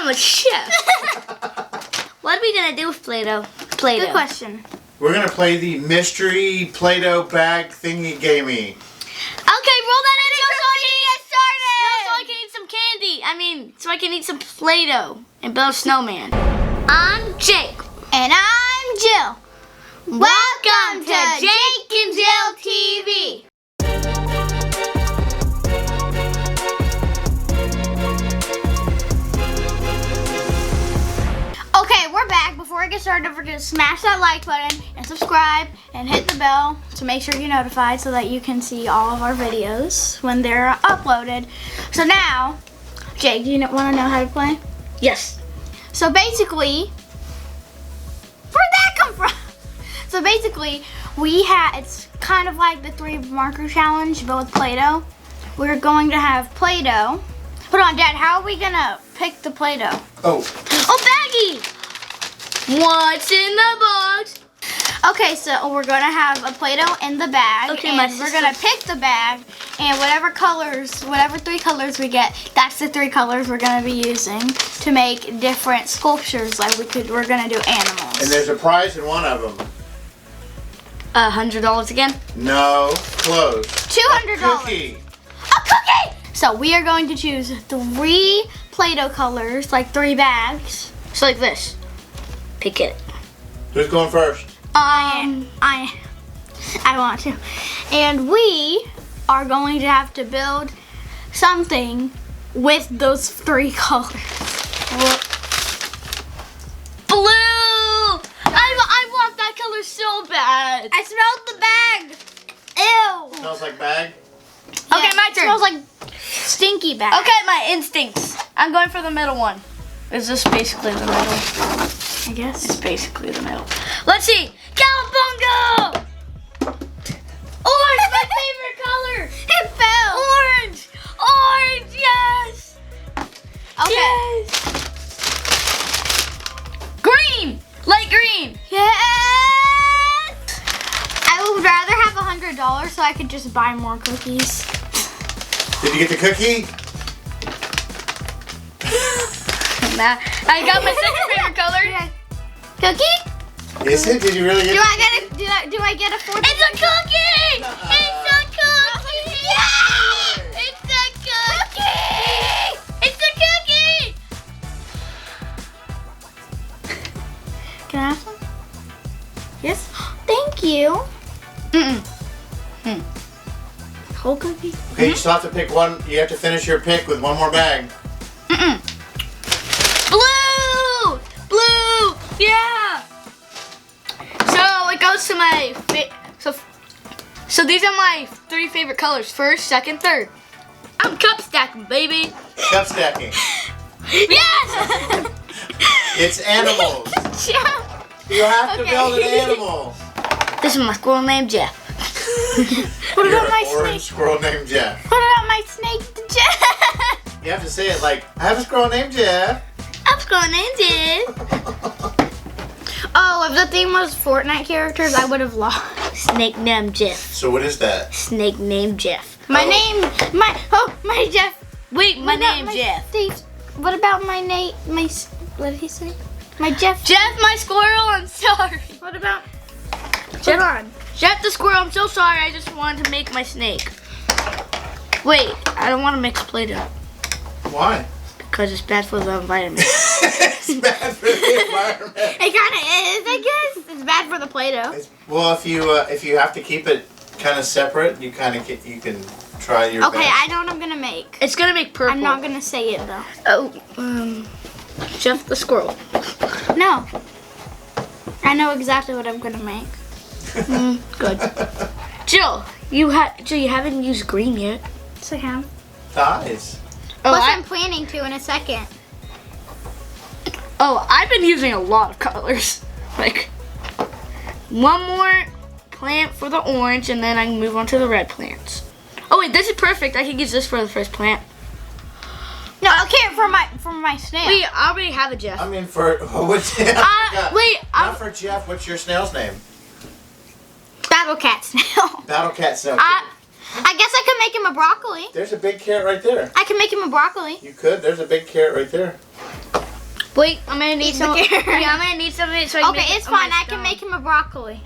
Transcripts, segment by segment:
I'm a chef. What are we gonna do with Play-Doh? Play-Doh. Good question. We're gonna play the mystery Play-Doh bag thingy gamey. Okay, roll that in so I can get started. No, so I can eat some candy. So I can eat some Play-Doh and build a snowman. I'm Jake. And I'm Jill. Welcome to Jake and Jill TV. Okay, we're back. Before we get started, don't forget to smash that like button and subscribe and hit the bell to make sure you're notified so that you can see all of our videos when they're uploaded. So now, Jake, do you want to know how to play? Yes. So basically, where'd that come from? So basically, it's kind of like the 3 marker challenge, but with Play-Doh. We're going to have Play-Doh. Hold on, Dad, how are we gonna pick the Play-Doh? Oh, Baggy! What's in the box? Okay, so we're gonna have a Play-Doh in the bag, Okay, and we're gonna pick the bag, and whatever 3 colors we get, that's the 3 colors we're gonna be using to make different sculptures. Like we're gonna do animals. and there's a prize in one of them. $100 again? No, close. $200. Cookie. A cookie! So we are going to choose 3 Play-Doh colors, like 3 bags. So like this. Pick it. Who's going first? I want to. And we are going to have to build something with those 3 colors. Blue! I want that color so bad. I smelled the bag. Ew. Smells like bag. Okay, my turn. It smells like stinky bag. Okay, my instincts. I'm going for the middle one. Is this basically the middle? I guess. It's basically the middle. Let's see. Cowabunga! Orange, my favorite color. It fell. Orange! Orange, yes! Okay. Yes! Green! Light green! Yes. I would rather have $100 so I could just buy more cookies. Did you get the cookie? Nah, I got my second favorite color. Cookie? Is it? Did you really get Do I get a 4th? It's a cookie! Nuh-uh. It's a cookie! Yeah! It's a cookie! It's a cookie! Can I have some? Yes. Thank you. Whole cookie? Okay, you still have to pick one. You have to finish your pick with one more bag. Blue! Blue! Yeah! So it goes to my so these are my 3 favorite colors. First, second, third. I'm cup stacking, baby. Cup stacking. Yes! It's animals. Yeah. You have to Okay. build an animal. This is my squirrel named Jeff. What You're about my an orange snake? squirrel named Jeff. What about my snake? You have to say it like, I have a squirrel named Jeff. I'm squirrel named Jeff. Oh, if the theme was Fortnite characters, I would have lost. Snake named Jeff. So what is that? Snake named Jeff. My Oh. my Jeff. Wait, my What about name's my Jeff. Steve? What about my Nate? What did he say? My Jeff. Jeff, my squirrel, I'm sorry. What about? Jeff, Hold on. Jeff the squirrel, I'm so sorry. I just wanted to make my snake. Wait, I don't want to mix Play-Doh Why? because it's bad for the environment. It's bad for the environment. It kind of is, I guess. It's bad for the Play-Doh. Well, if you have to keep it kind of separate, you can try your Okay, best. I know what I'm gonna make. It's gonna make purple. I'm not gonna say it though. Oh, Jeff the squirrel. No. I know exactly what I'm gonna make. Good. Jill, you haven't used green yet. So him. Eyes. Oh, Plus, I'm planning to in a second. I've been using a lot of colors. Like one more plant for the orange, and then I can move on to the red plants. Oh wait, this is perfect. I can use this for the first plant. No, okay, for my snail. Wait, I already have a Jeff. I mean, for what's wait, not for Jeff. What's your snail's name? Battle cat snail. Battle Cat Snail. I guess I could make him a broccoli. There's a big carrot right there. I can make him a broccoli. You could. There's a big carrot right there. Wait, I'm gonna need Eat some. the carrot. Yeah, I'm gonna need some of it so I can Okay, make it's it on fine. my I can stone. make him a broccoli.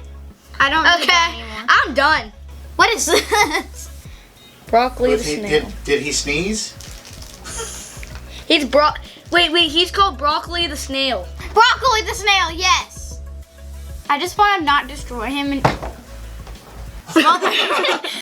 I don't need that Okay, anymore. I'm done. What is this? Broccoli the Was he, snail. did he sneeze? He's Wait, he's called Broccoli the snail. Broccoli the snail, yes. I just want to not destroy him. And...